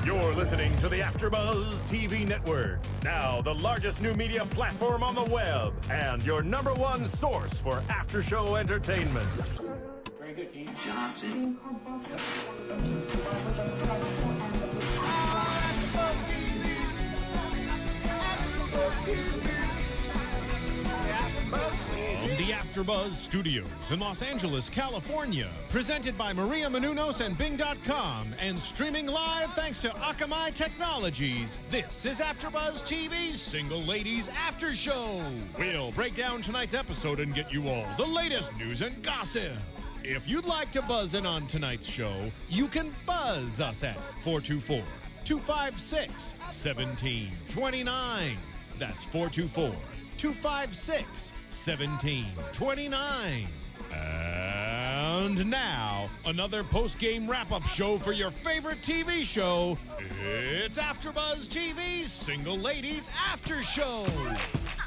You're listening to the AFTERBUZZ TV network. Now, the largest new media platform on the web and your #1 source for after-show entertainment. Very good, Keith. Johnson. From the AFTERBUZZ Studios in Los Angeles, California, presented by Maria Menounos and Bing.com, and streaming live thanks to Akamai Technologies, this is AFTERBUZZ TV Single Ladies After Show. We'll break down tonight's episode and get you all the latest news and gossip. If you'd like to buzz in on tonight's show, you can buzz us at 424-256-1729. That's 424-256-1729. And now, another post-game wrap-up show for your favorite TV show. It's AFTERBUZZ TV Single Ladies After Show.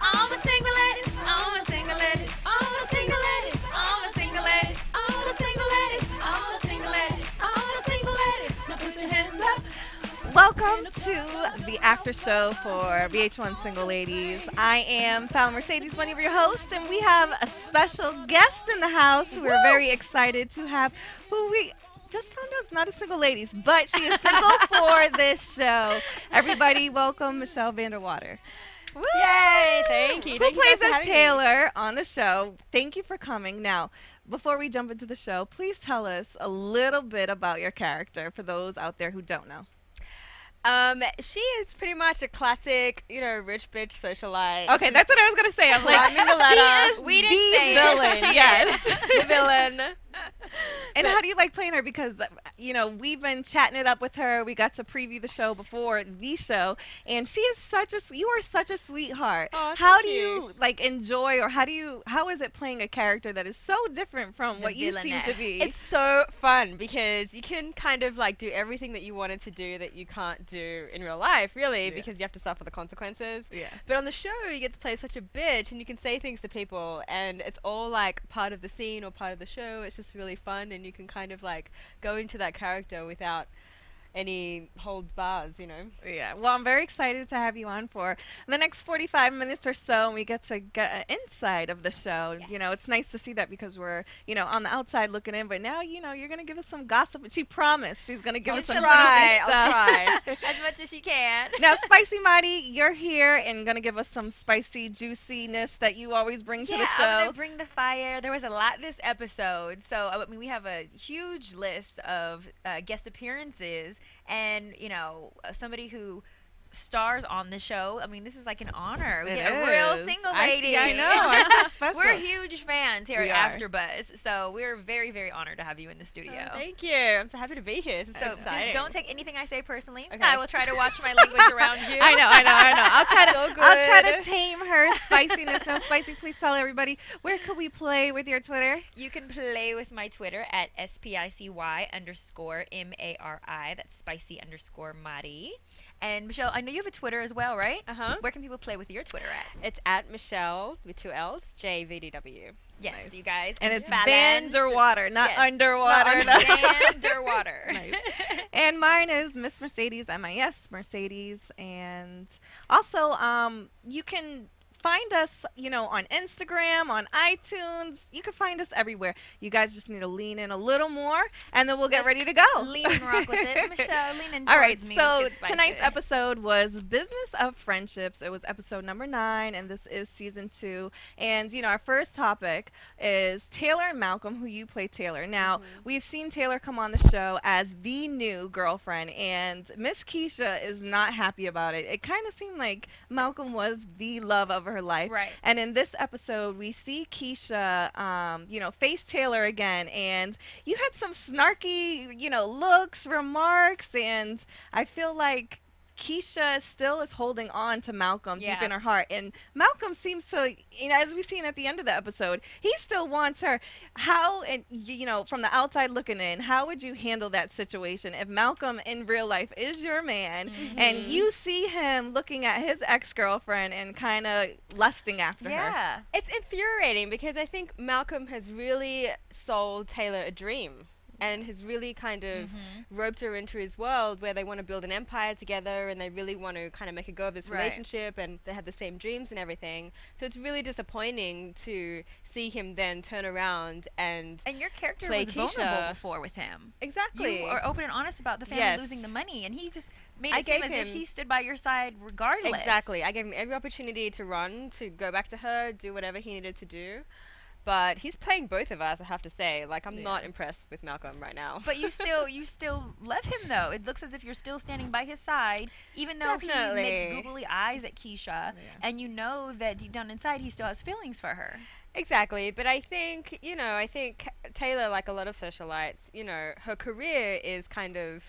All the single ladies, all the single ladies, all the single ladies, all the single ladies, all the single ladies, all the single ladies, all the single ladies. Now put your hands up. Welcome to the after show for VH1 Single Ladies. I am Fallon Mercedes, one of your hosts, and we have a special guest in the house who we're very excited to have, who we just found out is not a single ladies, but she is single for this show. Everybody, welcome Michelle Vanderwater. Woo! Yay! Thank you. Who plays as Taylor on the show? Thank you for coming. Now, before we jump into the show, please tell us a little bit about your character for those out there who don't know. She is pretty much a classic, rich bitch socialite. Okay, that's what I was gonna say. I'm like, Nicolette. she is We didn't the say it. villain. She Yes, the villain. And how do you like playing her? Because we've been chatting it up with her. We got to preview the show before the show, and she is you are such a sweetheart. Oh, how do you like enjoy, or how is it playing a character that is so different from what you seem to be? It's so fun because you can kind of like do everything that you wanted to do that you can't do in real life, really, because you have to suffer the consequences. Yeah. But on the show, you get to play such a bitch, and you can say things to people, and it's all like part of the scene or part of the show. It's just really fun, and you can kind of like go into that character without any hold bars, Yeah, well, I'm very excited to have you on for the next 45 minutes or so, and we get to get an inside of the show. Yes. It's nice to see that because we're, on the outside looking in, but now, you're going to give us some gossip. She promised she's going to give us some I'll juicy stuff. try. As much as you can. Now, Spicy Marty, you're here and going to give us some spicy juiciness that you always bring to the show. I'm gonna bring the fire. There was a lot this episode, so we have a huge list of guest appearances, and somebody who stars on the show. This is like an honor. We get a real single lady. I know. I feel special. We're huge fans here We at are. AFTERBUZZ, so we're very, very honored to have you in the studio. Thank you. I'm so happy to be here. This is so So exciting. don't take anything I say personally. Okay. I will try to watch my language around you. I know. I'll try to So I'll try to good. tame her spiciness. Now, Spicy, please tell everybody, where could we play with your Twitter? You can play with my Twitter at SPICY_MARI. That's spicy_Mari. And Michelle, I know you have a Twitter as well, right? Uh-huh. Where can people play with your Twitter at? It's at Michelle with 2 L's, JVDW. Yes, Nice. you guys. And it's Fallon. Vanderwater, not Yes. underwater. Vanderwater. Nice. And mine is Miss Mercedes, MIS Mercedes. And also, you can find us, on Instagram, on iTunes. You can find us everywhere. You guys just need to lean in a little more, and then we'll get ready to go. Lean and rock with it. Michelle, lean in All right, towards me. so Let's get spicy. tonight's episode was Business of Friendships. It was episode number 9, and this is season 2. And, our first topic is Taylor and Malcolm, who you play Taylor. Now, we've seen Taylor come on the show as the new girlfriend, and Miss Keisha is not happy about it. It kind of seemed like Malcolm was the love of her life. Right. And in this episode, we see Keisha, face Taylor again, and you had some snarky, looks, remarks, and I feel like Keisha still is holding on to Malcolm deep in her heart, and Malcolm seems to, as we've seen at the end of the episode, he still wants her. How, and from the outside looking in, how would you handle that situation if Malcolm in real life is your man, and you see him looking at his ex-girlfriend and kind of lusting after her? Yeah. It's infuriating because I think Malcolm has really sold Taylor a dream. and has really kind of roped her into his world where they want to build an empire together and they really want to kind of make a go of this relationship, and they have the same dreams and everything. So it's really disappointing to see him then turn around and your character play was Keisha. vulnerable before with him. Exactly. You are open and honest about the family losing the money, and he just made it seem as if he stood by your side regardless. Exactly. I gave him every opportunity to run, to go back to her, do whatever he needed to do. But he's playing both of us, I have to say. Like, I'm not impressed with Malcolm right now. But you still love him, though. It looks as if you're still standing by his side, even though he makes googly eyes at Keisha, and you know that deep down inside he still has feelings for her. Exactly, but I think, I think Taylor, like a lot of socialites, her career is kind of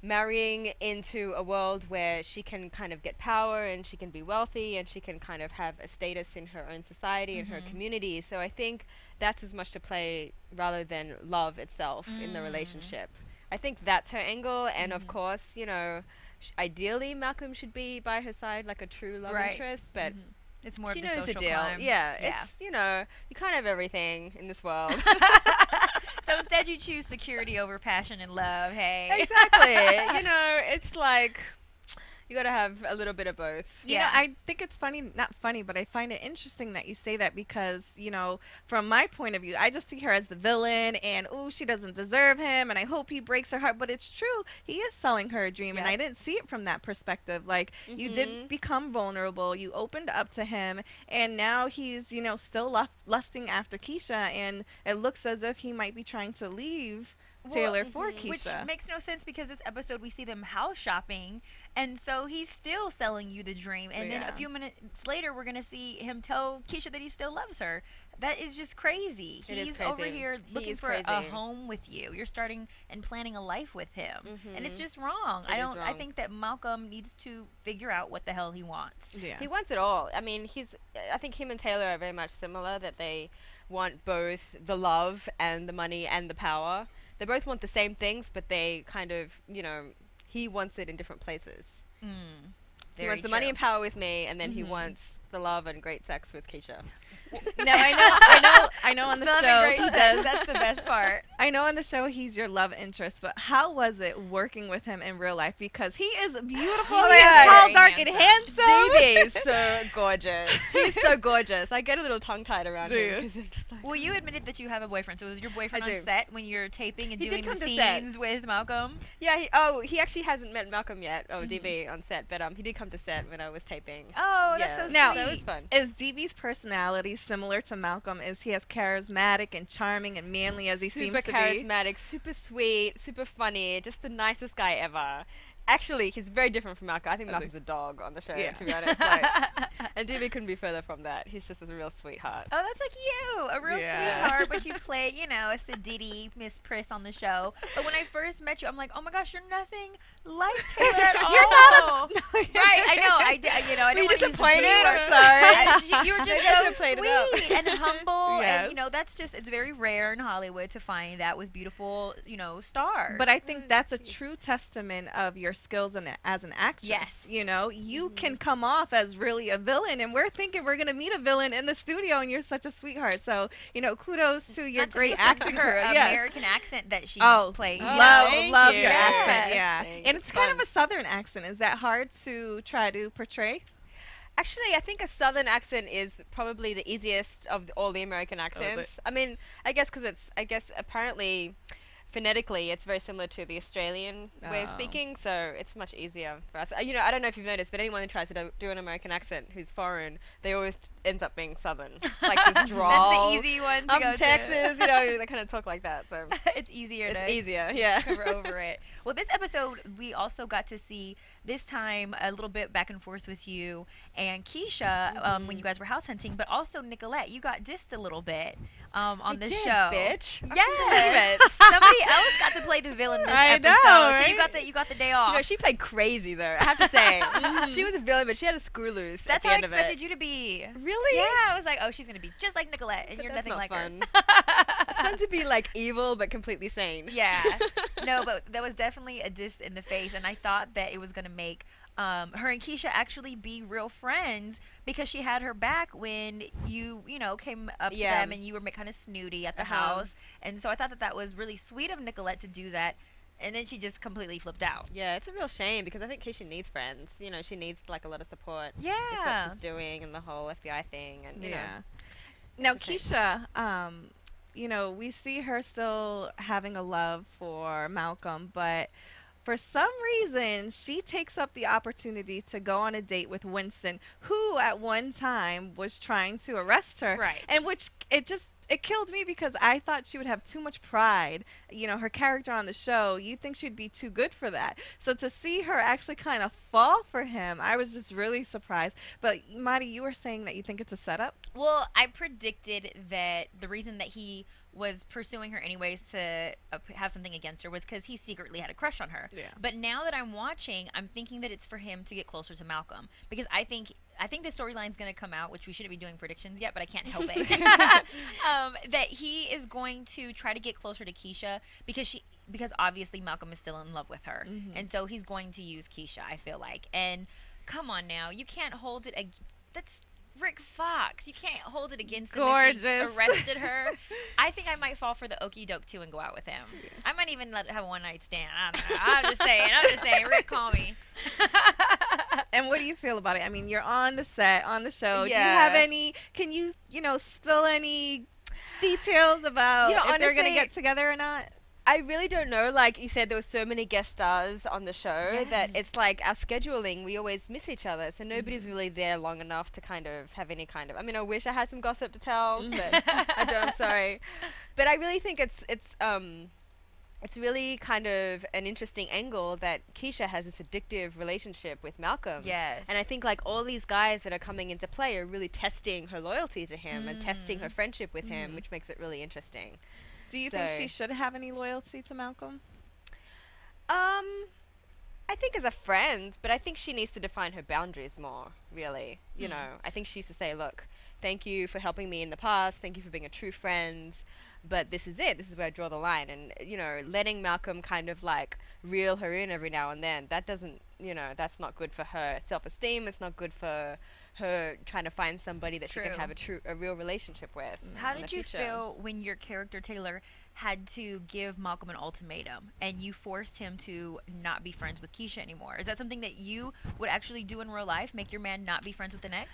marrying into a world where she can kind of get power and she can be wealthy and she can kind of have a status in her own society and her community. So I think that's as much to play rather than love itself in the relationship. I think that's her angle, and of course, ideally Malcolm should be by her side like a true love interest, but it's more she of the knows social the deal. climb. It's, you can't have everything in this world. So instead you choose security over passion and love, hey? Exactly. It's like, you gotta have a little bit of both. You know, I think it's funny, not funny, but I find it interesting that you say that because, from my point of view, I just see her as the villain and, oh, she doesn't deserve him and I hope he breaks her heart. But it's true. He is selling her a dream, and I didn't see it from that perspective. Like, you did become vulnerable. You opened up to him, and now he's, still lusting after Keisha, and it looks as if he might be trying to leave Taylor for Keisha. Which makes no sense because this episode we see them house shopping, and so he's still selling you the dream, and then a few minutes later we're gonna see him tell Keisha that he still loves her. That is just crazy. He's over here looking for a home with you. You're starting and planning a life with him, and it's just wrong. I think that Malcolm needs to figure out what the hell he wants. He wants it all. I mean, I think him and Taylor are very much similar, that they want both the love and the money and the power. They both want the same things, but they kind of, he wants it in different places. He wants the money and power with me, and then he wants the love and great sex with Keisha. No, I know on the show he does. That's the best part. I know on the show he's your love interest, but how was it working with him in real life? Because he is beautiful, he is tall, dark, and handsome. DB is so gorgeous. He's so gorgeous. I get a little tongue-tied around him. I'm just like, well, you admitted that you have a boyfriend, so was your boyfriend on set when you're taping and doing the scenes with Malcolm? Yeah, he actually hasn't met Malcolm yet, DB, on set, but he did come to set when I was taping. Oh, that's so sweet. Now, that was fun. Is DB's personality similar to Malcolm? Is he as charismatic and charming and manly as he seems to be? Super charismatic, super sweet, super funny, just the nicest guy ever. Actually, he's very different from Malcolm. I think Malcolm's a dog on the show, to be honest. And DB couldn't be further from that. He's just a real sweetheart. Oh, that's like you. A real sweetheart, but you play, a sedity Miss Priss on the show. But when I first met you, I'm like, oh my gosh, you're nothing like Taylor at all. You're not right, I know. I didn't want to use the B disappointed? word. I'm sorry. You were just so sweet and humble. Yes. And, that's just, it's very rare in Hollywood to find that with beautiful, stars. But I think that's a true testament of your skills as an actress. Yes. You can come off as really a villain, and we're thinking we're going to meet a villain in the studio, and you're such a sweetheart. So, kudos to your great acting her career. American accent that she played. Love your accent. Thanks. And it's kind of a southern accent. Is that hard to try to portray? Actually, I think a southern accent is probably the easiest of all the American accents. I mean, I guess because apparently phonetically it's very similar to the Australian way of speaking, so it's much easier for us. I don't know if you've noticed, but anyone who tries to do an American accent who's foreign, they always ends up being southern. Like this drawl. That's the easy one to go to. Texas, they kind of talk like that, so it's easier cover over it. Well, this episode we also got to see this time a little bit back and forth with you and Keisha when you guys were house hunting, but also Nicolette, you got dissed a little bit on this show. Bitch. Yes. Somebody else got to play the villain this episode. Right? So you got the day off. She played crazy though, I have to say. She was a villain, but she had a screw loose. That's how I expected you to be. Really? Yeah, I was like, oh, she's gonna be just like Nicolette, and But you're that's nothing like fun. her. It's fun to be like evil but completely sane. Yeah. No, but that was definitely a diss in the face, and I thought that it was gonna make her and Keisha actually be real friends because she had her back when you know, came up to them and you were kind of snooty at the house. And so I thought that that was really sweet of Nicolette to do that. And then she just completely flipped out. Yeah, it's a real shame because I think Keisha needs friends. You know, she needs like a lot of support. Yeah. With what she's doing and the whole FBI thing, and you know. Now Keisha, you know, we see her still having a love for Malcolm, but for some reason she takes up the opportunity to go on a date with Winston, who at one time was trying to arrest her. Right. And which it killed me because I thought she would have too much pride. You know, her character on the show, you think she'd be too good for that. So to see her actually kind of fall for him, I was just really surprised. But Madi, you were saying that you think it's a setup? Well, I predicted that the reason that he was pursuing her anyways to have something against her was because he secretly had a crush on her. Yeah. But now that I'm watching, I'm thinking that it's for him to get closer to Malcolm, because I think the storyline's going to come out, which we shouldn't be doing predictions yet, but I can't help it. That he is going to try to get closer to Keisha because obviously Malcolm is still in love with her. And so he's going to use Keisha, I feel like. And come on now, you can't hold it that's Rick Fox. You can't hold it against him. Gorgeous. If he arrested her. I think I might fall for the okie doke too and go out with him. I might even have a one night stand. I don't know. I'm just saying. Rick, call me. And what do you feel about it? I mean, you're on the set, on the show. Yeah. Do you have any, can you spill any details about if they're going to get together or not? I really don't know. Like you said, there were so many guest stars on the show that it's like our scheduling, we always miss each other. So nobody's really there long enough to kind of have any kind of... I mean, I wish I had some gossip to tell, but I don't, I'm sorry. But I really think it's really kind of an interesting angle that Keisha has this addictive relationship with Malcolm. Yes. And I think like all these guys that are coming into play are really testing her loyalty to him and testing her friendship with him, which makes it really interesting. Do you think she should have any loyalty to Malcolm? I think as a friend, but I think she needs to define her boundaries more, really. You know, I think she used to say, look, thank you for helping me in the past. Thank you for being a true friend. But this is it. This is where I draw the line. And, you know, letting Malcolm kind of like reel her in every now and then, that doesn't, you know, that's not good for her self-esteem. It's not good for her trying to find somebody that she can have a real relationship with. How did you feel when your character Taylor had to give Malcolm an ultimatum and you forced him to not be friends with Keisha anymore? Is that something that you would actually do in real life, make your man not be friends with an ex?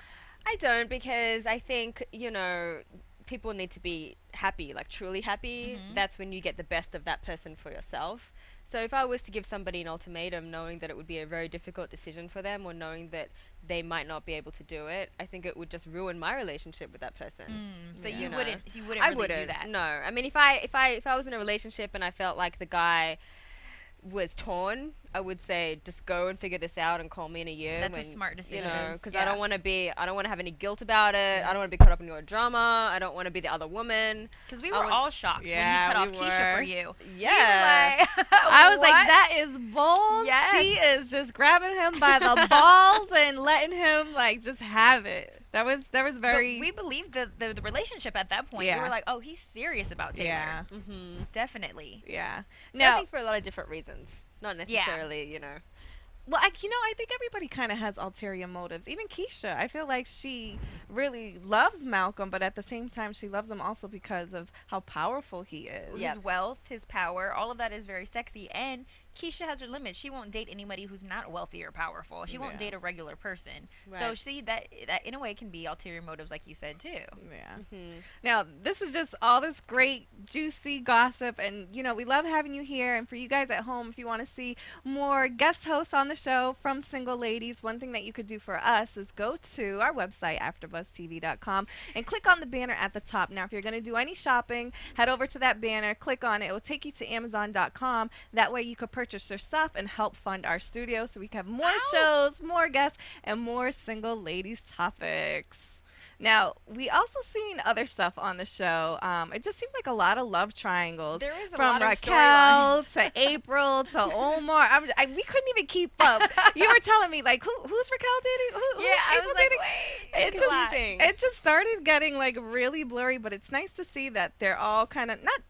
I don't, because I think, you know, people need to be happy, like truly happy. That's when you get the best of that person for yourself. So if I was to give somebody an ultimatum knowing that it would be a very difficult decision for them, or knowing that they might not be able to do it, I think it would just ruin my relationship with that person. So you wouldn't I really wouldn't do that? No. I mean, if I was in a relationship and I felt like the guy was torn, I would say just go and figure this out and call me in a year. That's a smart decision. You know, because I don't want to have any guilt about it. I don't want to be caught up in your drama. I don't want to be the other woman. Because we were all shocked when he cut off Keisha for you. Yeah. We were like, I was like, what? that is bold. Yes. She is just grabbing him by the balls and letting him like just have it. That was very. But we believed the relationship at that point. We were like, oh, he's serious about Taylor. Yeah. Definitely. Yeah. I Now, think for a lot of different reasons, not necessarily, you know. well, I think everybody kind of has ulterior motives. Even Keisha, I feel like she really loves Malcolm, but at the same time, she loves him also because of how powerful he is. His wealth, his power, all of that is very sexy. And Keisha has her limits. She won't date anybody who's not wealthy or powerful. She won't date a regular person. Right. So see that in a way can be ulterior motives, like you said too. Yeah. Now, this is just all this great, juicy gossip, and we love having you here. And for you guys at home, if you want to see more guest hosts on the show from Single Ladies, one thing that you could do for us is go to our website, AFTERBUZZTV.com, and click on the banner at the top. Now, if you're going to do any shopping, head over to that banner, click on it. It will take you to Amazon.com. That way you could purchase your stuff and help fund our studio so we can have more shows, more guests, and more Single Ladies topics. Now, we also seen other stuff on the show. It just seemed like a lot of love triangles. There is a from lot of Raquel storylines. to April to Omar. We couldn't even keep up. You were telling me like, who's Raquel dating? Who's I April was like, dating? wait. It just started getting like really blurry. But it's nice to see that they're all kind of not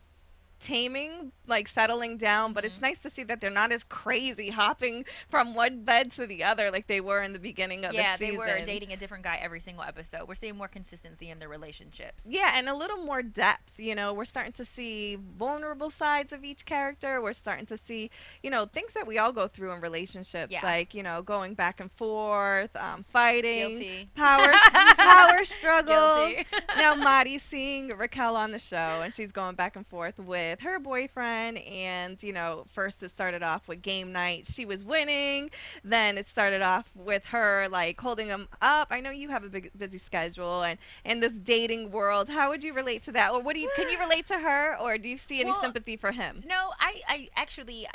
taming, like settling down, but it's nice to see that they're not as crazy hopping from one bed to the other like they were in the beginning of the season. Yeah, they were dating a different guy every single episode. We're seeing more consistency in their relationships. Yeah, and a little more depth. You know, we're starting to see vulnerable sides of each character. We're starting to see, you know, things that we all go through in relationships, like, you know, going back and forth, fighting, Guilty. power struggles. Guilty. Now Mari's seeing Raquel on the show, and she's going back and forth with her boyfriend. And, you know, first it started off with game night. She was winning. Then it started off with her, like, holding him up. I know you have a busy schedule, and in this dating world, how would you relate to that? Or can you relate to her, or do you see any sympathy for him? No, I actually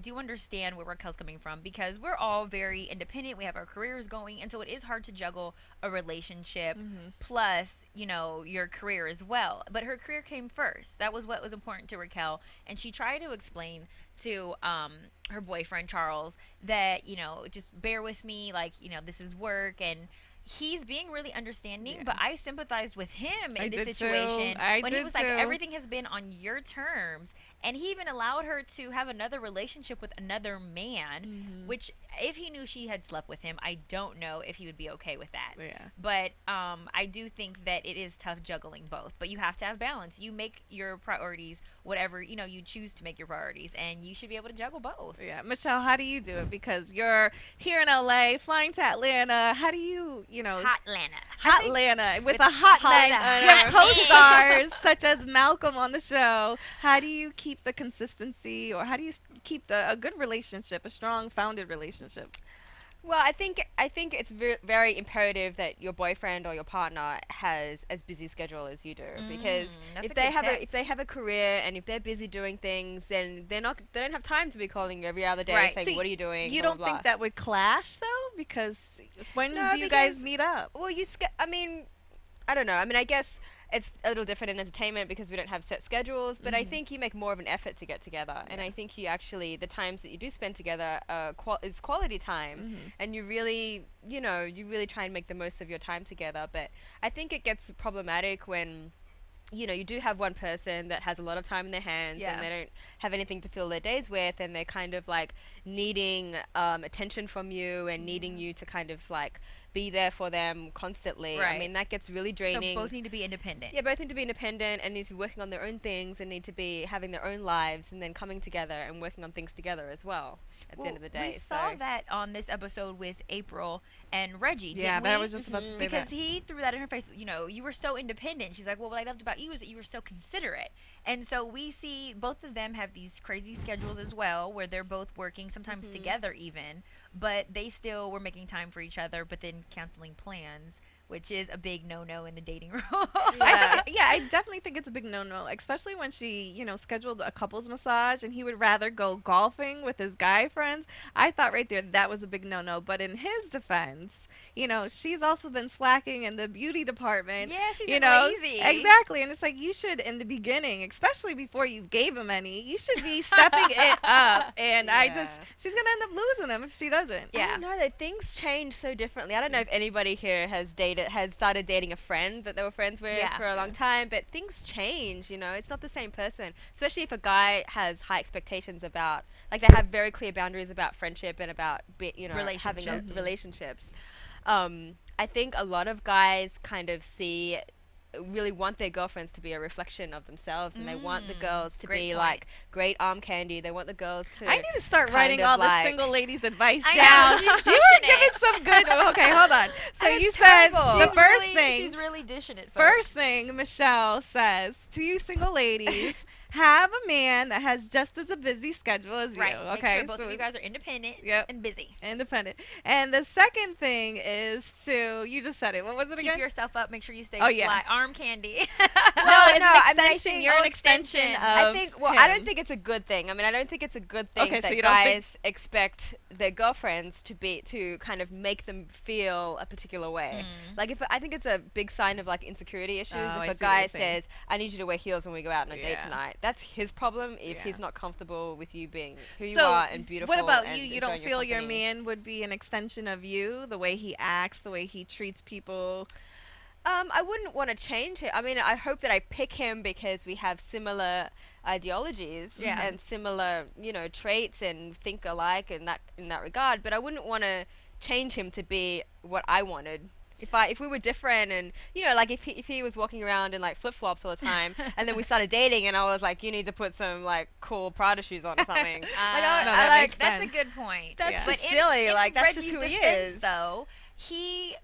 do understand where Raquel's coming from, because we're all very independent. We have our careers going, and so it is hard to juggle a relationship plus, you know, your career as well. But her career came first. That was what was important to Raquel, and she tried to explain to her boyfriend Charles that, you know, just bear with me, like, you know, this is work, and he's being really understanding, but I sympathized with him in this situation when he was like, everything has been on your terms, and he even allowed her to have another relationship with another man, which if he knew she had slept with him, I don't know if he would be okay with that. But I do think that it is tough juggling both, but you have to have balance. You make your priorities whatever, you know, you choose to make your priorities, and you should be able to juggle both. Michelle, how do you do it? Because you're here in LA, flying to Atlanta. How do you, you know, hot Atlanta with a hot night. You have co-stars such as Malcolm on the show. How do you keep the consistency, or how do you keep a good relationship, a strong founded relationship? Well, I think it's very imperative that your boyfriend or your partner has as busy schedule as you do, because if they have a career and if they're busy doing things, then they don't have time to be calling you every other day saying, what are you doing? You don't think that would clash though, because when do you guys meet up? Well, I mean, I don't know. I mean, I guess it's a little different in entertainment because we don't have set schedules, but I think you make more of an effort to get together, and I think you actually, the times that you do spend together is quality time, and you really, you know, you really try and make the most of your time together. But I think it gets problematic when, you know, you do have one person that has a lot of time in their hands and they don't have anything to fill their days with, and they're kind of like needing attention from you and needing you to kind of like be there for them constantly. I mean, that gets really draining. So both need to be independent. Yeah, both need to be independent and need to be working on their own things and need to be having their own lives and then coming together and working on things together as well at the end of the day. We saw that on this episode with April and Reggie. Yeah, that was just about to say that. Because he threw that in her face, you know, you were so independent. She's like, well, what I loved about you is that you were so considerate. And so we see both of them have these crazy schedules as well, where they're both working, sometimes together even, but they still were making time for each other, but then canceling plans, which is a big no-no in the dating world. I definitely think it's a big no-no, especially when she, you know, scheduled a couples massage and he would rather go golfing with his guy friends. I thought right there that was a big no-no. But in his defense, you know, she's also been slacking in the beauty department. Yeah, she's been lazy. Exactly. And it's like, you should, in the beginning, especially before you gave him any, you should be stepping it up. And she's going to end up losing him if she doesn't. I don't know, that things change so differently. I don't know if anybody here has started dating a friend that they were friends with for a long time, but things change, you know. It's not the same person, especially if a guy has high expectations about, like, they have very clear boundaries about friendship and about, you know, having relationships. I think a lot of guys kind of really want their girlfriends to be a reflection of themselves, and they want the girls to be like great arm candy. They want the girls to. I need to start writing all the single ladies' advice down. I know, Give it some good. Okay, hold on. So you said the first thing. She's really dishing it. First thing Michelle says to you single ladies. Have a man that has just as a busy schedule as you. Okay. Make sure both of you guys are independent and busy. Independent. And the second thing is you just said it. What was it again? Keep yourself up. Make sure you stay fly. Arm candy. Well, no, I think you're an extension of I don't think it's a good thing. I mean, I don't think it's a good thing that guys expect their girlfriends to kind of make them feel a particular way. Like, I think it's a big sign of like insecurity issues if a guy says, I need you to wear heels when we go out on a date tonight. That's his problem if he's not comfortable with you being who you are and beautiful. What about you? You don't feel your man would be an extension of you? The way he acts, the way he treats people? I wouldn't want to change it. I mean, I hope that I pick him because we have similar ideologies and similar, traits and think alike in that regard. But I wouldn't want to change him to be what I wanted. If we were different and like if he was walking around in like flip flops all the time and then we started dating and I was like, you need to put some like cool Prada shoes on or something. That's a good point. That's just silly. Like that's Reggie's just who he defense, is. Though he.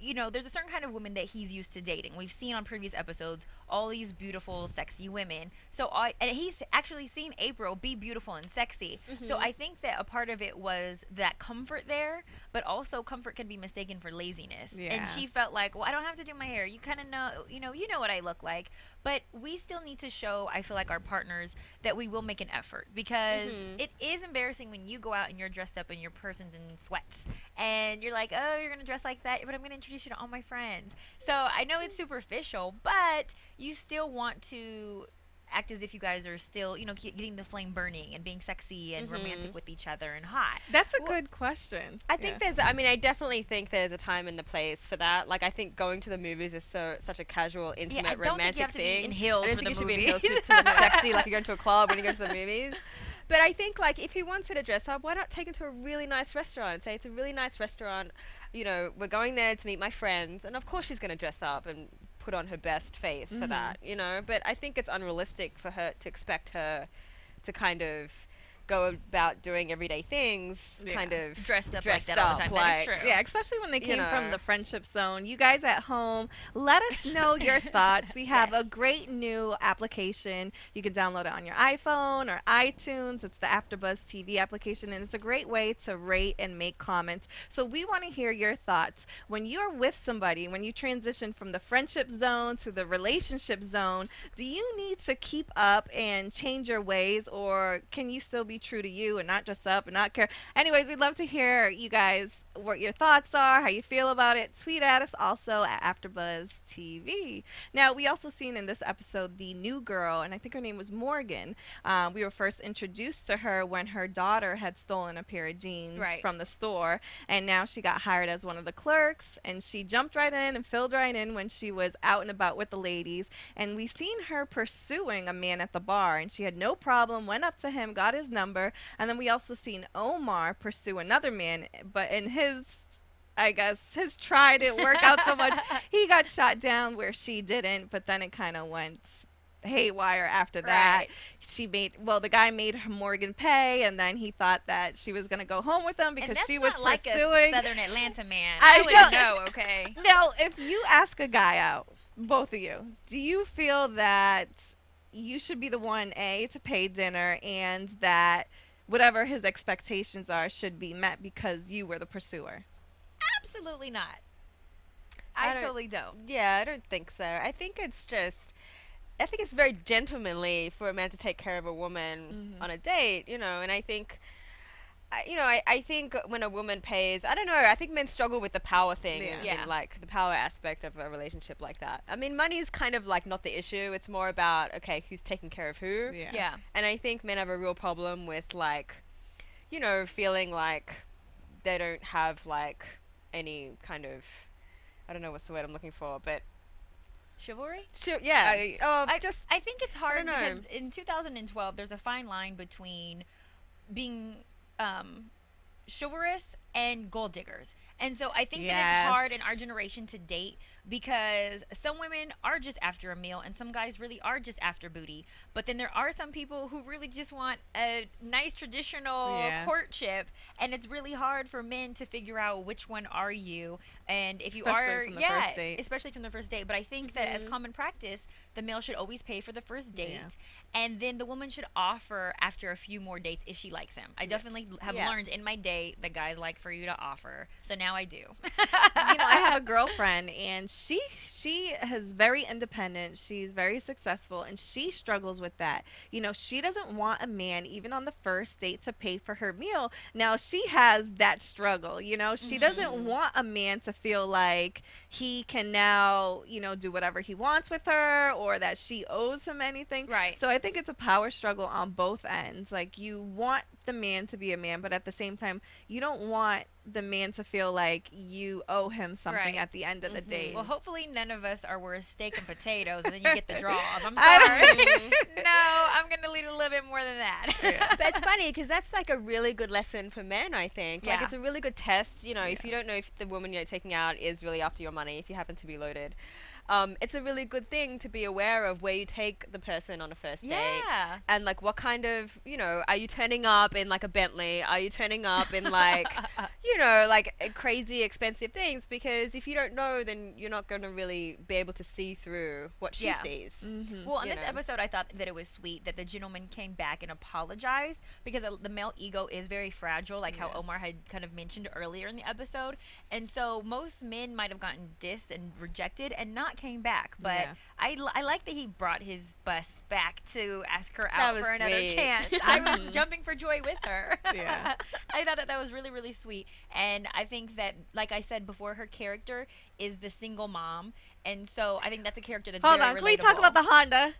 There's a certain kind of woman that he's used to dating. We've seen on previous episodes all these beautiful, sexy women. And he's actually seen April be beautiful and sexy. So I think that a part of it was that comfort there, but also comfort can be mistaken for laziness. Yeah. And she felt like, well, I don't have to do my hair. You kind of know, you know what I look like. But we still need to show, I feel like, our partners that we will make an effort because it is embarrassing when you go out and you're dressed up and your person's in sweats and you're like, oh, you're going to dress like that, but I'm going to introduce you to all my friends. So I know it's superficial, but you still want to act as if you guys are still, getting the flame burning and being sexy and romantic with each other and hot. That's a good question. I think I definitely think there's a time and the place for that. Like, I think going to the movies is such a casual, intimate, romantic thing. Be in heels I don't for think the you should be in movie. heels to be sexy like you're going to a club when you go to the movies. But I think, like, if he wants her to dress up, why not take her to a really nice restaurant and say, it's a really nice restaurant, we're going there to meet my friends, and of course she's going to dress up and put on her best face for that, But I think it's unrealistic for her to expect her to kind of go about doing everyday things, kind of dressed up like that all the time. That is true. Yeah, especially when they came from the friendship zone. You guys at home, let us know your thoughts. We have a great new application. You can download it on your iPhone or iTunes. It's the AFTERBUZZ TV application, and it's a great way to rate and make comments. So we want to hear your thoughts. When you're with somebody, when you transition from the friendship zone to the relationship zone, do you need to keep up and change your ways, or can you still be true to you and not dress up and not care? Anyways, we'd love to hear you guys what your thoughts are, how you feel about it. Tweet at us also at AfterBuzz TV. Now, we also seen in this episode the new girl, and I think her name was Morgan. We were first introduced to her when her daughter had stolen a pair of jeans from the store, and now she got hired as one of the clerks, and she jumped right in and filled right in when she was out and about with the ladies, and we seen her pursuing a man at the bar, and she had no problem, went up to him, got his number, and then we also seen Omar pursue another man, but in his try didn't work out so much. He got shot down where she didn't, but then it kind of went haywire after that. The guy made Morgan pay, and then he thought that she was going to go home with him because she was like pursuing a Southern Atlanta man. I wouldn't know, okay? Now, if you ask a guy out, both of you, do you feel that you should be the one, A, to pay dinner, and that whatever his expectations are should be met because you were the pursuer? Absolutely not. I totally don't. Yeah, I don't think so. I think it's very gentlemanly for a man to take care of a woman on a date, and I think, I think when a woman pays, I don't know, I think men struggle with the power thing, in like the power aspect of a relationship like that. I mean, money is kind of like not the issue. It's more about, okay, who's taking care of who. Yeah. And I think men have a real problem with like, feeling like they don't have like any kind of, I don't know what's the word I'm looking for, but chivalry? Yeah. I think it's hard because in 2012 there's a fine line between being chivalrous and gold diggers. And so I think that it's hard in our generation to date because some women are just after a meal and some guys really are just after booty. But then there are some people who really just want a nice traditional courtship, and it's really hard for men to figure out which one are you. And if especially you are, especially from the first date. But I think that as common practice, the male should always pay for the first date, and then the woman should offer after a few more dates if she likes him. I definitely have learned in my day that guys like for you to offer, so now I do. I have a girlfriend, and she is very independent. She's very successful, and she struggles with that. She doesn't want a man, even on the first date, to pay for her meal. Now, she has that struggle. She doesn't want a man to feel like he can now, do whatever he wants with her, or or that she owes him anything. Right. So I think it's a power struggle on both ends. Like, you want the man to be a man, but at the same time, you don't want the man to feel like you owe him something Right. at the end of the day. Well, hopefully none of us are worth steak and potatoes, and then you get the draws. I'm I sorry. No, I'm gonna lead a little bit more than that. But it's funny because that's like a really good lesson for men, I think. Like, Yeah. it's a really good test, you know, if you don't know if the woman you're taking out is really after your money, if you happen to be loaded. It's a really good thing to be aware of where you take the person on a first date. Yeah. And, like, what kind of, you know, are you turning up in, like, a Bentley? Are you turning up in, like, you know, like, crazy expensive things? Because if you don't know, then you're not going to really be able to see through what she Yeah. sees. Well, in You this know. episode, I thought that it was sweet that the gentleman came back and apologized, because the male ego is very fragile, like how Omar had kind of mentioned earlier in the episode. And so most men might have gotten dissed and rejected and not came back. But Yeah. I like that he brought his bus back to ask her That out was for another sweet. chance. I was jumping for joy with her. Yeah. I thought that was really, really sweet. And I think that, like I said before, her character is the single mom. And so I think that's a character that's Hold very on, can we talk relatable. about the Honda?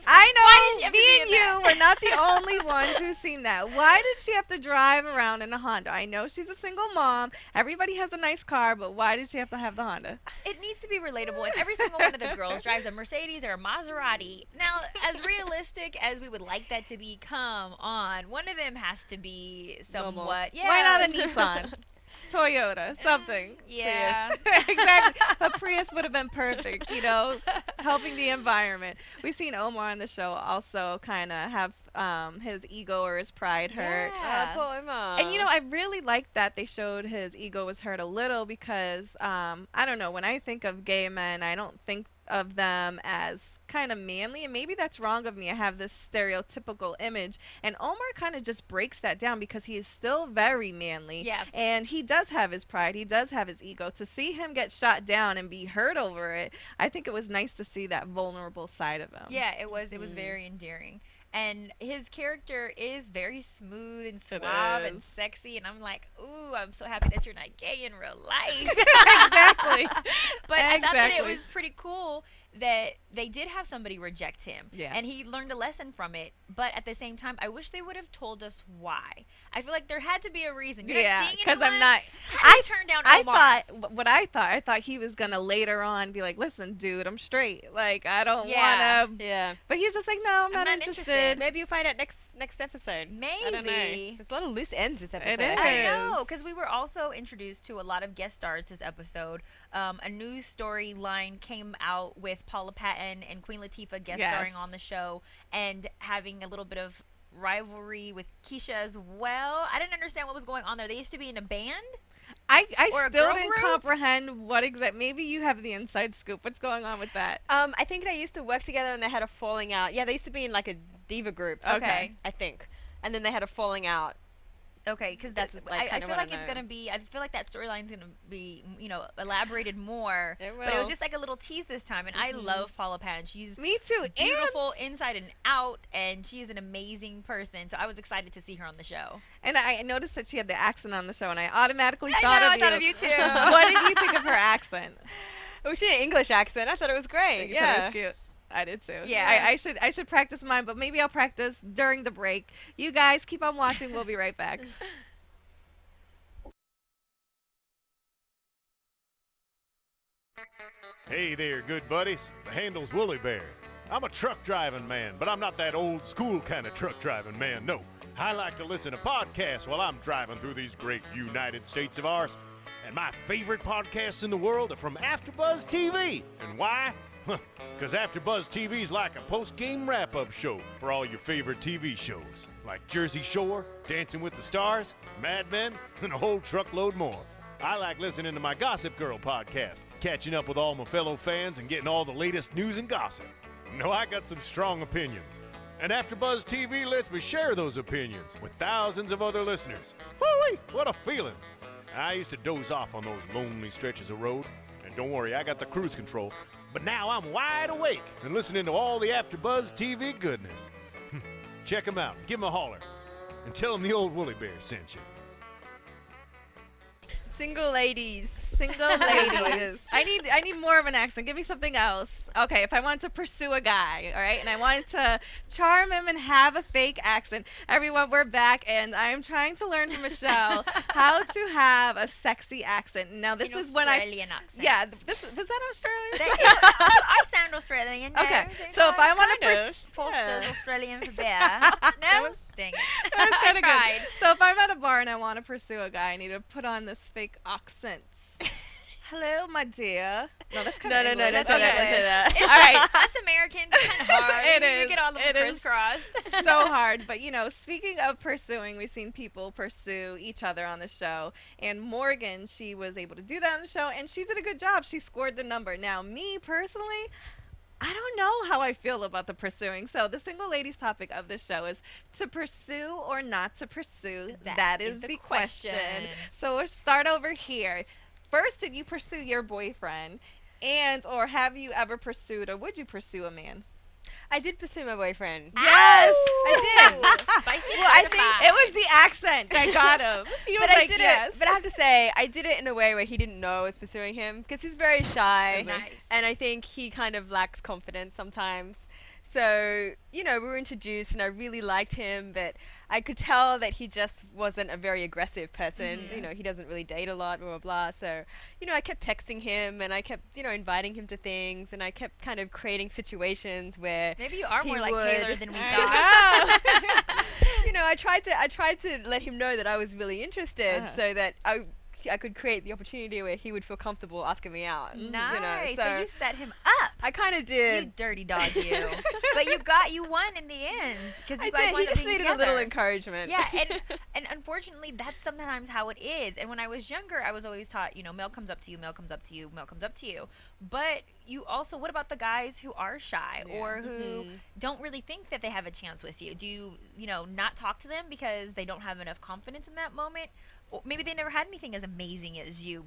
Why did I she know have to me be and in that? you were not the only ones who've seen that. Why did she have to drive around in a Honda? I know she's a single mom. Everybody has a nice car, but why did she have to have the Honda? It needs to be relatable, and every single one of the girls drives a Mercedes or a Maserati. Now, as realistic as we would like that to be, come on, one of them has to be Normal. somewhat. Yeah. Why not a Nissan? Toyota, something. Yeah. Prius. Exactly. A Prius would have been perfect, you know, helping the environment. We've seen Omar on the show also kind of have his ego or his pride hurt. Yeah. Poor Omar. And, you know, I really like that they showed his ego was hurt a little because, I don't know, when I think of gay men, I don't think of them as kind of manly, and maybe that's wrong of me. I have this stereotypical image, and Omar kind of just breaks that down because he is still very manly. Yeah. And he does have his pride, he does have his ego. To see him get shot down and be hurt over it, I think it was nice to see that vulnerable side of him. Yeah, it was very endearing. And his character is very smooth and suave and is. sexy, and I'm like, ooh, I'm so happy that you're not gay in real life. Exactly. But I thought that it Exactly. was pretty cool that they did have somebody reject him. Yeah. And he learned a lesson from it. But at the same time, I wish they would have told us why. I feel like there had to be a reason. You're Yeah, not seeing because I'm anyone? not. How did you turn down Omar? I thought he was gonna later on be like, listen, dude, I'm straight. Like, I don't Yeah. wanna. Yeah. But he was just like, no, I'm not not interested. interested. Maybe you'll find out next episode. I don't know. Maybe. There's a lot of loose ends this episode. is. I know, because we were also introduced to a lot of guest stars this episode. A news storyline came out with Paula Patton and Queen Latifah guest Yes. starring on the show and having a little bit of rivalry with Keisha as well. I didn't understand what was going on there. They used to be in a band. I Or a still girl didn't group? comprehend what exact. Maybe you have the inside scoop. What's going on with that? I think they used to work together and they had a falling out. Yeah, they used to be in like a diva group. Okay. I think. And then they had a falling out. Okay, because That's, like, I kinda feel what I like it's know. gonna be. I feel like that storyline's gonna be, elaborated more. It But it was will. just like a little tease this time, and I love Paula Patton. She's Me too. beautiful inside and out, and she is an amazing person. So I was excited to see her on the show. And I noticed that she had the accent on the show, and I automatically I thought know, of I you. thought of you too. What did you think of her accent? Oh, she had an English accent. I thought it was great. You thought it Yeah. was cute. I did too. Yeah. I should practice mine, but maybe I'll practice during the break. You guys keep on watching. We'll be right back. Hey there, good buddies. The handle's Woolly Bear. I'm a truck driving man, but I'm not that old school kind of truck driving man, no. I like to listen to podcasts while I'm driving through these great United States of ours. And my favorite podcasts in the world are from AFTERBUZZ TV. And why? Because AFTERBUZZ TV's like a post-game wrap-up show for all your favorite TV shows. Like Jersey Shore, Dancing with the Stars, Mad Men, and a whole truckload more. I like listening to my Gossip Girl podcast, catching up with all my fellow fans and getting all the latest news and gossip. No, I got some strong opinions. And AFTERBUZZ TV lets me share those opinions with thousands of other listeners. Woo-wee, what a feeling. I used to doze off on those lonely stretches of road. And don't worry, I got the cruise control. But now I'm wide awake and listening to all the AFTERBUZZ TV goodness. Check them out, give them a holler, and tell them the old Woolly Bear sent you. Single Ladies Single Ladies. I need more of an accent. Give me something else. Okay, if I want to pursue a guy, all right, and I wanted to charm him and have a fake accent. Everyone, we're back, and I'm trying to learn from Michelle how to have a sexy accent. Now, this is when Australian accent. Yeah, was that Australian? I sound Australian. No, Okay, so if I want to Foster's Australian for bear. No, dang it. That was I kinda tried. good. So if I'm at a bar and I want to pursue a guy, I need to put on this fake accent. Hello, my dear. No, that's kind of No, That's don't okay. say that. It's All right. Us Americans, kind of hard. It You is. get all the It is. crisscrossed. So hard. But, speaking of pursuing, we've seen people pursue each other on the show. And Morgan, she was able to do that on the show, and she did a good job. She scored the number. Now, me personally, I don't know how I feel about the pursuing. So the single ladies topic of this show is to pursue or not to pursue. That is the question. So we'll start over here. First, did you pursue your boyfriend? Or have you ever pursued, or would you pursue a man? I did pursue my boyfriend. Yes! I did. Spicy Well, I think certified. It was the accent that got him. He was But I like, did yes. it. But I have to say, I did it in a way where he didn't know I was pursuing him because he's very shy. Nice. And I think he kind of lacks confidence sometimes. So, we were introduced and I really liked him, but I could tell that he just wasn't a very aggressive person. He doesn't really date a lot, blah, blah, blah. So, I kept texting him and I kept, inviting him to things, and I kept kind of creating situations where Maybe you are he more like would- Taylor than we I thought. I tried to let him know that I was really interested so that I could create the opportunity where he would feel comfortable asking me out. Nice. So So you set him up. I kind of You did. dirty dog, you. But you won in the end because I you guys did. wound He up just being needed a little together. encouragement. Yeah, and unfortunately, that's sometimes how it is. And when I was younger, I was always taught, male comes up to you, male comes up to you, male comes up to you. But you also, what about the guys who are shy or who don't really think that they have a chance with you? Do you, not talk to them because they don't have enough confidence in that moment? Or maybe they never had anything as amazing as you,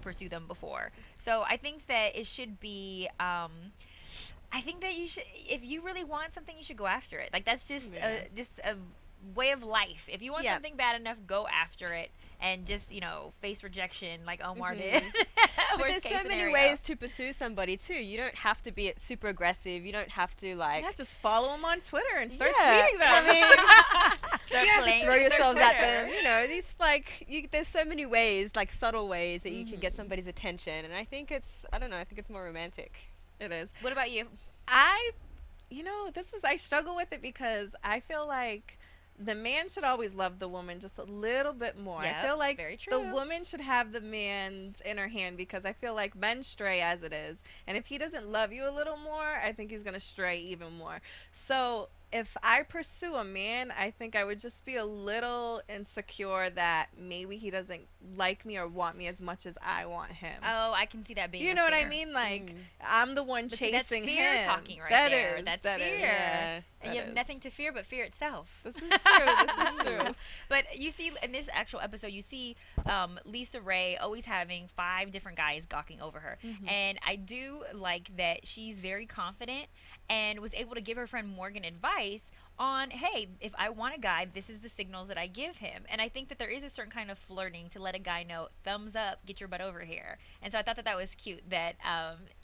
pursue them before. So I think that it should be. I think that you should, if you really want something, you should go after it. Like that's just a way of life. If you want something bad enough, go after it and just face rejection like Omar did. But Worst there's case so many scenario. ways to pursue somebody too. You don't have to be super aggressive. You don't have to like. Yeah, just follow him on Twitter and start Yeah, tweeting them. I mean, Start you have to playing throw with their yourselves at Twitter. them. These there's so many ways, like subtle ways that you can get somebody's attention, and I think I don't know. I think it's more romantic. It is. What about you? I struggle with it because I feel like the man should always love the woman just a little bit more. Yep, I feel like very the true. woman should have the man's inner hand because I feel like men stray as it is. And if he doesn't love you a little more, I think he's going to stray even more. So if I pursue a man, I think I would just be a little insecure that maybe he doesn't like me or want me as much as I want him. Oh, I can see that being. You a know what I fear. mean? Like, I'm the one But see, chasing that's fear him. talking right That there. is, That's that is. fear. Yeah, And that you have is. nothing to fear but fear itself. This is true. This is true. But you see, in this actual episode, you see Lisa Ray always having 5 different guys gawking over her. And I do like that she's very confident and was able to give her friend Morgan advice on, hey, if I want a guy, this is the signals that I give him. And I think that there is a certain kind of flirting to let a guy know, thumbs up, get your butt over here. And so I thought that that was cute that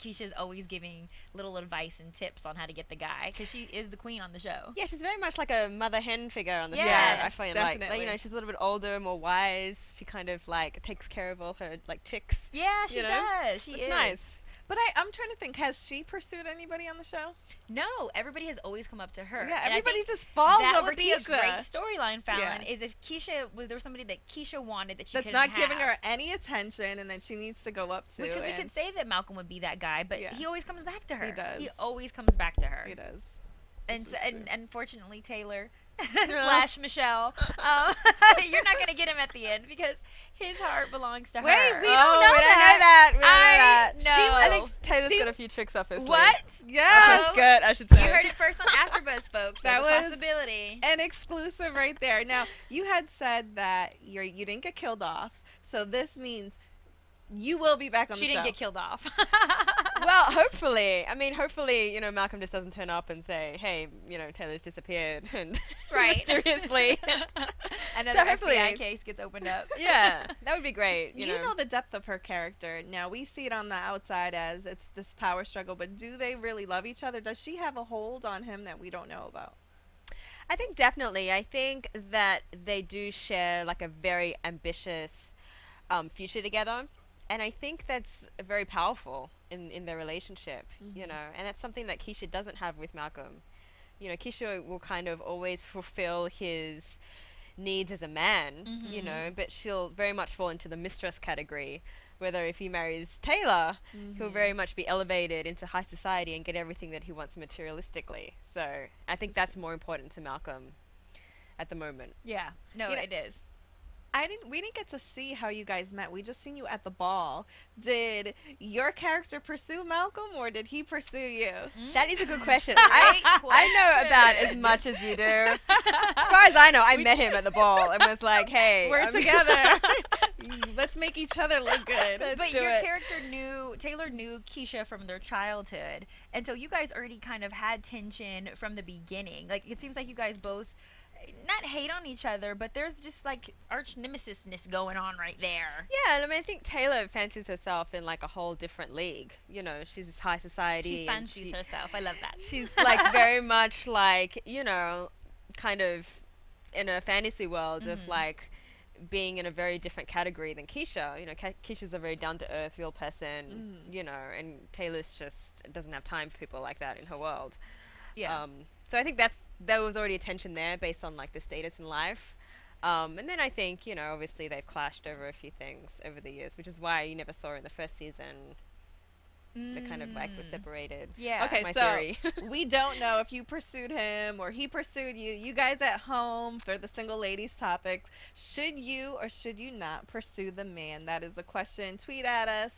Keisha's always giving little advice and tips on how to get the guy because she is the queen on the show. Yeah, she's very much like a mother hen figure on the show. Yes, I find definitely. she's a little bit older, more wise. She kind of like takes care of all her like chicks. Yeah, she You know? does. She It's is. nice. But I'm trying to think, has she pursued anybody on the show? No, everybody has always come up to her. Yeah, And I everybody think just falls that over would be Keisha. a great storyline, Fallon, Yeah. is if there was somebody that Keisha wanted that she That's couldn't not have. giving her any attention, and then she needs to go up to. Because we and could say that Malcolm would be that guy, but Yeah. he always comes back to her. He does. He always comes back to her. He does. And, This is and true. unfortunately, Taylor / Michelle, you're not going to get him at the end because his heart belongs to Wait, her. we don't know we that. don't know that. I We don't know that. know. I think Taylor's She- got a few tricks up his sleeve. What? Yes. Up his skirt, I should say. You heard it first on AfterBuzz, folks. That There's a was- possibility. An exclusive right there. Now, you had said that you didn't get killed off, so this means you will be back on She the show. didn't get killed off. Well, hopefully. I mean, hopefully, Malcolm just doesn't turn up and say, hey, Taylor's disappeared and Right. mysteriously. Another So hopefully- FBI case gets opened up. Yeah, that would be great. You know the depth of her character. Now, we see it on the outside as it's this power struggle, but do they really love each other? Does she have a hold on him that we don't know about? I think definitely. I think that they do share like a very ambitious future together, and I think that's very powerful in their relationship. You know, and that's something that Keisha doesn't have with Malcolm. You know, Keisha will kind of always fulfill his needs as a man, you know, but she'll very much fall into the mistress category. Whether if he marries Taylor, he'll very much be elevated into high society and get everything that he wants materialistically. So I think that's more important to Malcolm at the moment. Yeah. No, You know- it is. We didn't get to see how you guys met. We just seen you at the ball. Did your character pursue Malcolm, or did he pursue you? That is a good question. Great I know about question. as much as you do. As far as I know, I met him at the ball and was like, hey. We're I'm- together. Let's make each other look good. But do your it. character Taylor knew Keisha from their childhood. And so you guys already kind of had tension from the beginning. Like, it seems like you guys both not hate on each other, but there's just like arch nemesisness going on right there. Yeah, and I mean, I think Taylor fancies herself in like a whole different league. You know, she's high society. She and fancies herself. I love that. She's like very much like, you know, kind of in a fantasy world of like being in a very different category than Keisha. You know, Keisha's a very down-to-earth, real person, you know, and Taylor's just doesn't have time for people like that in her world. Yeah. So I think there was already a tension there based on like the status in life. And then I think, you know, obviously they've clashed over a few things over the years, which is why you never saw in the first season the kind of like were separated. Yeah. Okay, my so theory. we don't know if you pursued him or he pursued you. You guys at home, for the single ladies topics, should you or should you not pursue the man? That is the question. Tweet at us.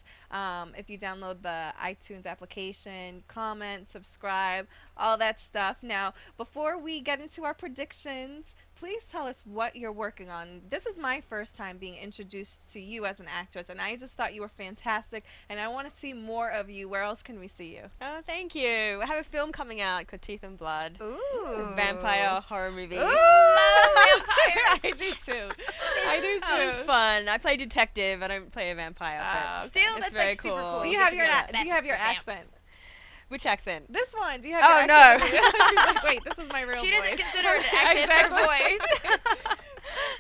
If you download the iTunes application, comment, subscribe, all that stuff. Now, before we get into our predictions, please tell us what you're working on. This is my first time being introduced to you as an actress, and I just thought you were fantastic, and I want to see more of you. Where else can we see you? Oh, thank you. I have a film coming out called Teeth and Blood. Ooh. It's a vampire horror movie. I do too. I do Oh, it's too. fun. I play detective. I don't play a vampire. Oh, but Still, it's that's very like super cool. Do You you get have to your go to do you have your vamps. accent? Which accent? This one. Do you have Oh, your no. accent? She's like, wait, this is my real She voice. doesn't consider it an accent, it's her voice.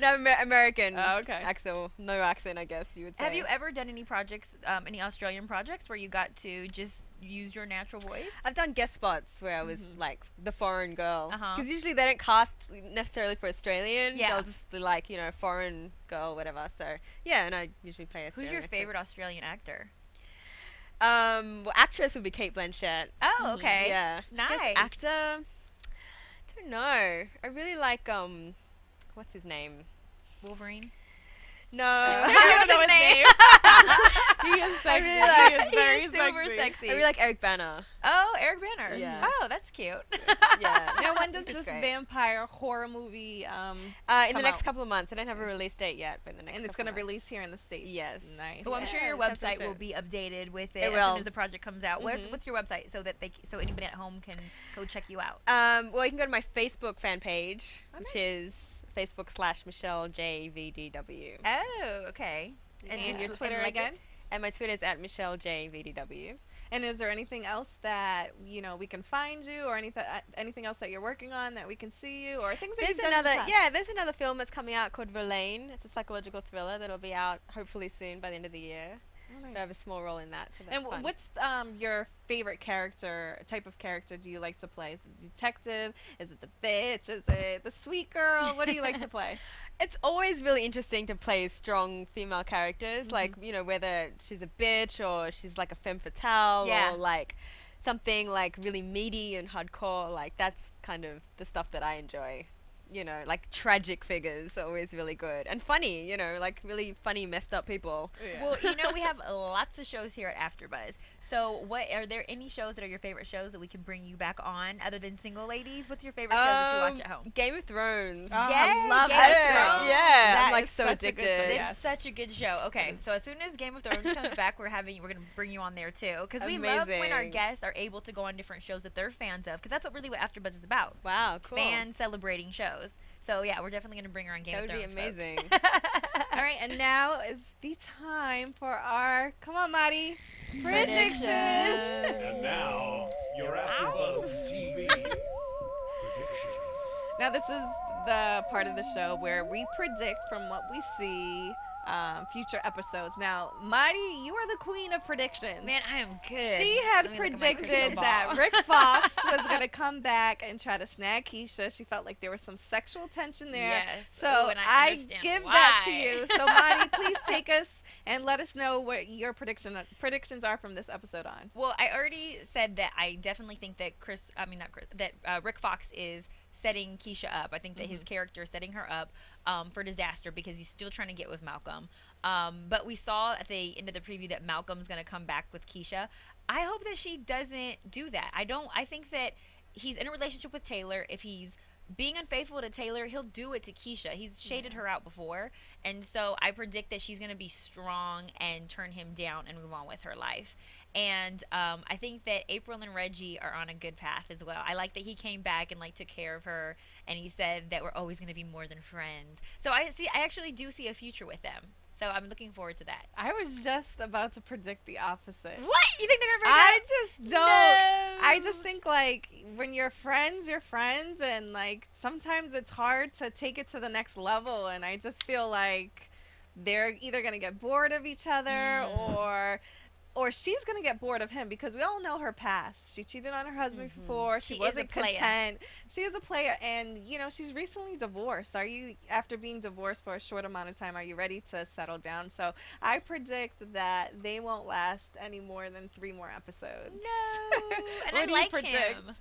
No, American. Oh, okay. Accent. No accent, I guess you would say. Have you ever done any projects, any Australian projects where you got to just use your natural voice? I've done guest spots where I was like the foreign girl. Uh-huh. Because usually they don't cast necessarily for Australian. Yeah. They'll just be like, you know, foreign girl, whatever. So, yeah, and I usually play Australian. Who's your accent. favorite Australian actor? Well, actress would be Kate Blanchett. Oh, okay. Yeah. Nice. Guess actor, I don't know. I really like, what's his name? Wolverine. No. I I don't know his name. He is sexy. really like- He is very He's super sexy. sexy. really like Eric Bana. Oh, Eric Banner. Yeah. Oh, that's cute. Yeah. Now, when does It's this great. vampire horror movie In come the next out? couple of months. I don't have a release date yet, but in the next and it's couple going to of months. release here in the States? Yes. Nice. Well, I'm sure your Yes, that's website for will sure. be updated with it, It as soon will. as the project comes out. Mhm. What's your website so that so anybody at home can go check you out? Well, you can go to my Facebook fan page, which is Facebook/MichelleJVDW. Oh, okay. And just your Twitter like again? it? And my Twitter is @MichelleJVDW. And is there anything else that, you know, we can find you, or anything else that you're working on that we can see you, or things that There's you've done in the another, past? there's another film that's coming out called Verlaine. It's a psychological thriller that'll be out hopefully soon by the end of the year. Oh, nice. I have a small role in that, so that's And fun. what's your favorite type of character do you like to play? Is it the detective? Is it the bitch? Is it the sweet girl? What do you like to play? It's always really interesting to play strong female characters, like, you know, whether she's a bitch or she's like a femme fatale Yeah. or like something like really meaty and hardcore. Like, that's kind of the stuff that I enjoy. You know, like tragic figures are always really good and funny, you know, like really funny, messed up people. Yeah. Well, you know, we have lots of shows here at AfterBuzz. So, are there any shows that are your favorite shows that we can bring you back on other than Single Ladies? What's your favorite shows that you watch at home? Game of Thrones. Oh, Yay, I love Game that of show. Thrones. Yeah, That I'm like is so such a good show, addicted. It's yes. such a good show. Okay, so as soon as Game of Thrones comes back, we're gonna bring you on there too, because we love when our Amazing. guests are able to go on different shows that they're fans of, because that's what really what AfterBuzz is about. Wow, cool. Fans celebrating shows. So yeah, we're definitely gonna bring her on Game That of would Thrones. be amazing. All right, and now is the time for our, come on, Maddie, predictions. And now, your AfterBuzz TV predictions. Now, this is the part of the show where we predict from what we see future episodes. Now, Maddie, you are the queen of predictions. Man, I am good. She had Let me look at my crystal predicted ball. that Rick Fox was going to come back and try to snag Keisha. She felt like there was some sexual tension there. Yes. So Ooh, and I I understand give that to why. you. So, Maddie, please take us and let us know what your predictions are from this episode on. Well, I already said that I definitely think that Rick Fox is setting Keisha up. I think that his character is setting her up for disaster because he's still trying to get with Malcolm. But we saw at the end of the preview that Malcolm's going to come back with Keisha. I hope that she doesn't do that. I think that he's in a relationship with Taylor. If he's being unfaithful to Taylor, he'll do it to Keisha. He's shaded her out before. And so I predict that she's going to be strong and turn him down and move on with her life. And I think that April and Reggie are on a good path as well. I like that he came back and like took care of her, and he said that we're always going to be more than friends. So I actually do see a future with them. So I'm looking forward to that. I was just about to predict the opposite. What? You think they're going to break I up? just don't. No. I just think, like, when you're friends, and, like, sometimes it's hard to take it to the next level, and I just feel like they're either going to get bored of each other or she's going to get bored of him, because we all know her past. She cheated on her husband before. She She is a wasn't player. content. She is a player, and, you know, she's recently divorced. Are you, after being divorced for a short amount of time, are you ready to settle down? So I predict that they won't last any more than 3 more episodes. No. And What I do you like predict? him.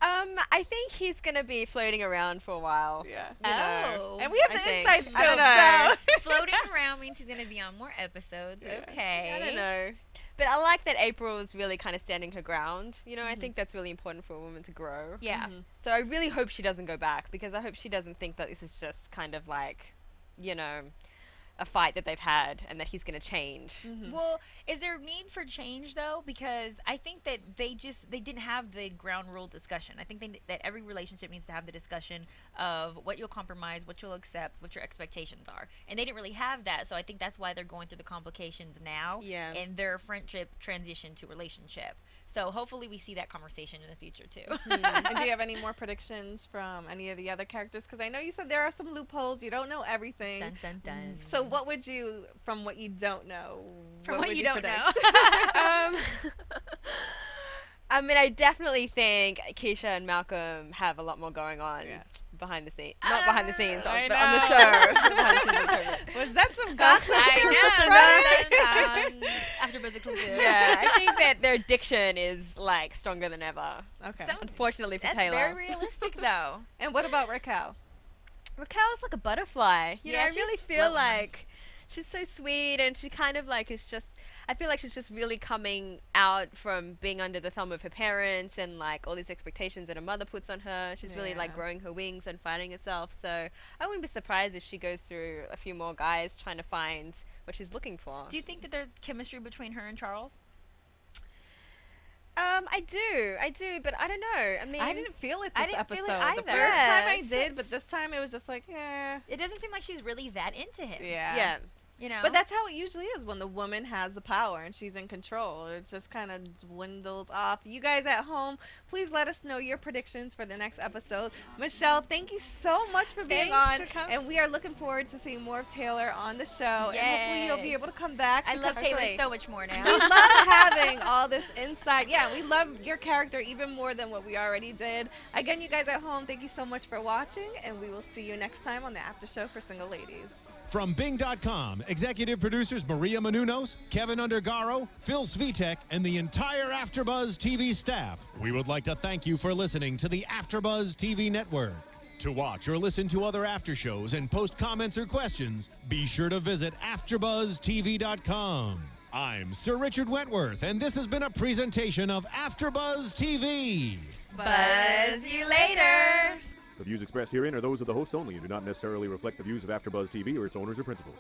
I think he's gonna be floating around for a while. Yeah. You know. Oh. And we have I the think. inside scoop. I don't know. Floating around means he's going to be on more episodes. Yeah. Okay. I don't know. But I like that April is really kind of standing her ground. You know, I think that's really important for a woman to grow. Yeah. So I really hope she doesn't go back, because I hope she doesn't think that this is just kind of like, you know, a fight that they've had and that he's going to change. Well, is there need for change though? Because I think that they didn't have the ground rule discussion. I think that every relationship needs to have the discussion of what you'll compromise, what you'll accept, what your expectations are, and they didn't really have that. So I think that's why they're going through the complications now. Yeah. In their friendship transition to relationship. So hopefully we see that conversation in the future too. And do you have any more predictions from any of the other characters? Because I know you said there are some loopholes. You don't know everything. Dun dun dun. So what would you, from what you don't know, From what what would you don't predict? know. I mean, I definitely think Keisha and Malcolm have a lot more going on Yeah. behind the scenes. Not behind the scenes, I but on the know. show. Behind the scenes. Was that some gossip? I know. Dun, dun, dun. AfterBuzz exclusive. Yeah, I think that their addiction is like stronger than ever. Okay. Some- Unfortunately for That's Taylor. very realistic though. And what about Raquel? Raquel's like a butterfly. You know, Yeah, I she's really feel floating. like she's so sweet, and she kind of like is just. I feel like she's just really coming out from being under the thumb of her parents and like all these expectations that her mother puts on her. She's really like Yeah. growing her wings and finding herself. So I wouldn't be surprised if she goes through a few more guys trying to find what she's looking for. Do you think that there's chemistry between her and Charles? I do, but I don't know. I mean, I didn't feel it this I didn't episode. feel it The either. first Yeah, time I it's did, but this time it was just like, eh. It doesn't seem like she's really that into him. yeah. You know? But that's how it usually is when the woman has the power and she's in control. It just kind of dwindles off. You guys at home, please let us know your predictions for the next episode. Michelle, thank you so much for being Thanks on. for coming. And we are looking forward to seeing more of Taylor on the show. And hopefully you'll be Yay. able to come back. I love because Taylor so much more we now. love having all this insight. Yeah, we love your character even more than what we already did. Again, you guys at home, thank you so much for watching. And we will see you next time on the After Show for Single Ladies. From Bing.com, executive producers Maria Menounos, Kevin Undergaro, Phil Svitek, and the entire AfterBuzz TV staff, we would like to thank you for listening to the AfterBuzz TV network. To watch or listen to other after shows and post comments or questions, be sure to visit AfterBuzzTV.com. I'm Sir Richard Wentworth, and this has been a presentation of AfterBuzz TV. Buzz you later. The views expressed herein are those of the hosts only and do not necessarily reflect the views of AfterBuzz TV or its owners or principals.